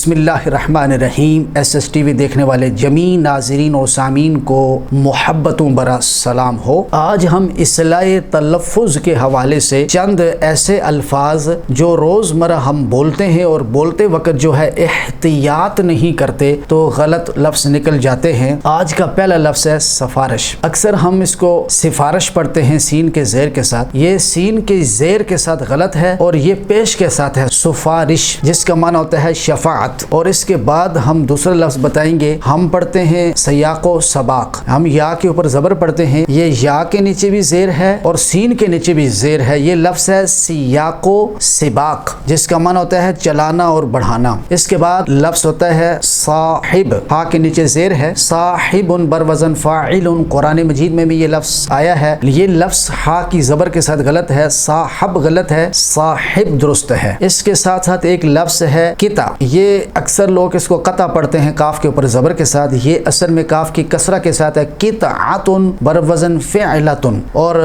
بسم اللہ الرحمن الرحیم۔ ایس ایس ٹی وی دیکھنے والے جمیع ناظرین و سامعین کو محبتوں برا سلام ہو۔ آج ہم اصلاح تلفظ کے حوالے سے چند ایسے الفاظ جو روزمرہ ہم بولتے ہیں اور بولتے وقت جو ہے احتیاط نہیں کرتے تو غلط لفظ نکل جاتے ہیں۔ آج کا پہلا لفظ ہے سفارش۔ اکثر ہم اس کو سفارش پڑھتے ہیں سین کے زیر کے ساتھ، یہ سین کے زیر کے ساتھ غلط ہے اور یہ پیش کے ساتھ ہے سفارش، جس کا معنی ہوتا ہے شفاعت۔ اور اس کے بعد ہم دوسرا لفظ بتائیں گے، ہم پڑھتے ہیں سیاق و سباق، ہم یا کے اوپر زبر پڑھتے ہیں، یہ یا کے نیچے بھی زیر ہے اور سین کے نیچے بھی زیر ہے، یہ لفظ ہے سیاق و سباق، جس کا معنی ہوتا ہے چلانا اور بڑھانا۔ اس کے بعد لفظ ہوتا ہے صاحب، ہا کے نیچے زیر ہے، صاحب بر وزن فاعل، قرآن مجید میں بھی یہ لفظ آیا ہے، یہ لفظ ہا کی زبر کے ساتھ غلط ہے، صاحب غلط ہے، صاحب درست ہے۔ اس کے ساتھ ساتھ ایک لفظ ہے قطع، یہ اکثر لوگ اس کو قطع پڑھتے ہیں کاف کے اوپر زبر کے ساتھ، یہ اصل میں کاف کی کسرہ کے ساتھ ہے، قطعۃ بر وزن فعلۃ، اور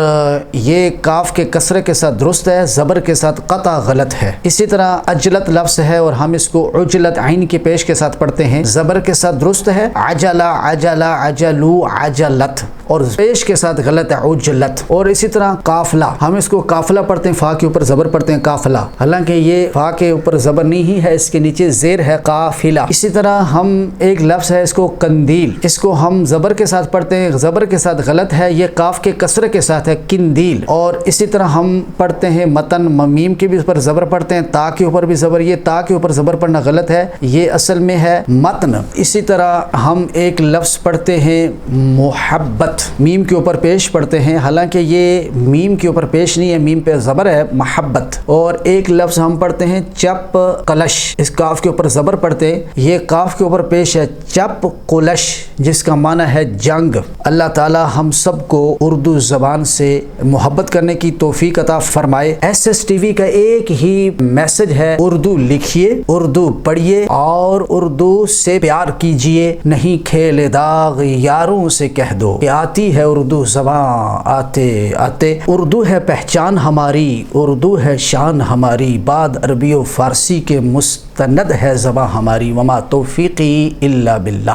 یہ کاف کے کسرے کے ساتھ درست ہے، زبر کے ساتھ قطع غلط ہے۔ اسی طرح عجلت لفظ ہے اور ہم اس کو عجلت عین کے پیش کے ساتھ پڑھتے ہیں، زبر کے ساتھ درست ہے، عجلا عجلا عجلو عجلت، اور پیش کے ساتھ غلط ہے عجلت۔ اور اسی طرح قافلہ، ہم اس کو قافلہ پڑھتے ہیں، فا کے اوپر زبر پڑھتے ہیں قافلہ، حالانکہ یہ فا کے اوپر زبر نہیں ہے، اس کے نیچے زیر ہے قافلہ۔ اسی طرح ہم ایک لفظ ہے اس کو قندیل، اس کو ہم زبر کے ساتھ پڑھتے ہیں، زبر کے ساتھ غلط ہے، یہ کاف کے کسرے کے ساتھ ہے قندیل۔ اور اسی طرح ہم پڑھتے ہیں متن، میم کے بھی اوپر زبر پڑھتے ہیں، تا کے اوپر بھی زبر، یہ تا کے اوپر زبر پڑھنا غلط ہے، یہ اصل میں ہے متن۔ اسی طرح ہم ایک لفظ پڑھتے ہیں محبت، میم کے اوپر پیش پڑھتے ہیں، حالانکہ یہ میم کے اوپر پیش نہیں ہے، میم پہ زبر ہے محبت۔ اور ایک لفظ ہم پڑھتے ہیں چپ قلش، اس کاف کے اوپر زبر پڑھتے ہیں، یہ کاف کے اوپر پیش ہے چپ قلش، جس کا معنی ہے جنگ۔ اللہ تعالی ہم سب کو اردو زبان سے محبت کرنے کی توفیق عطا فرمائے۔ ایس ایس ٹی وی کا ایک ہی میسج ہے، اردو لکھیے، اردو پڑھیے اور اردو سے پیار کیجئے، نہیں کھیلے داغ یاروں سے کہہ دو کہ آتی ہے اردو زبان آتے آتے۔ اردو ہے پہچان ہماری، اردو ہے شان ہماری، بعد عربی و فارسی کے مستند ہے زبان ہماری، وما توفیقی الا باللہ۔